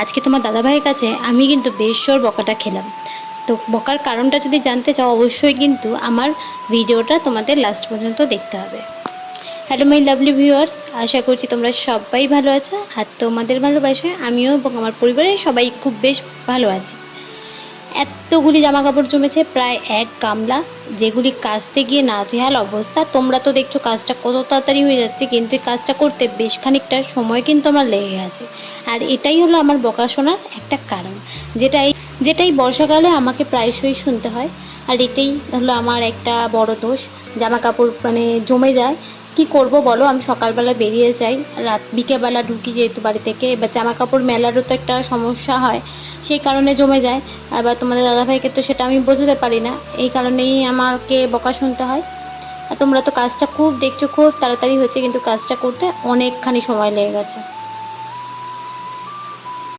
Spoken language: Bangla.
আজকে তোমার দাদাভাইয়ের কাছে আমি কিন্তু বেশ জোর বকাটা খেলাম। তো বকার কারণটা যদি জানতে চাও অবশ্যই কিন্তু আমার ভিডিওটা তোমাদের লাস্ট পর্যন্ত দেখতে হবে। হ্যালো মাই লাভলি ভিউয়ার্স, আশা করছি তোমরা সবাই ভালো আছো আর তোমাদের ভালোবাসায় আমিও এবং আমার পরিবারের সবাই খুব বেশ ভালো আছি। এতগুলি জামা কাপড় জমেছে, প্রায় এক গামলা, যেগুলি কাচতে গিয়ে নাজেহাল অবস্থা। তোমরা তো দেখছো কাজটা কত তাড়াতাড়ি হয়ে যাচ্ছে, কিন্তু এই কাজটা করতে বেশ খানিকটা সময় কিন্তু আমার লেগে গেছে। আর এটাই হলো আমার বকা শোনার একটা কারণ, যেটাই বর্ষাকালে আমাকে প্রায়শই শুনতে হয়। আর এটাই হলো আমার একটা বড় দোষ, জামা কাপড় মানে জমে যায়। কি করব বলো, আমি সকালবেলা বেরিয়ে যাই, বিকেলবেলা ঢুকি যেহেতু বাড়ি থেকে, এবার জামা কাপড় মেলারও তো একটা সমস্যা হয়, সেই কারণে জমে যায়। আবার তোমাদের দাদাভাইকে তো সেটা আমি বোঝাতে পারি না, এই কারণেই আমাকে বকা শুনতে হয়। আর তোমরা তো কাজটা খুব দেখছো, খুব তাড়াতাড়ি হচ্ছে, কিন্তু কাজটা করতে অনেকখানি সময় লেগে গেছে।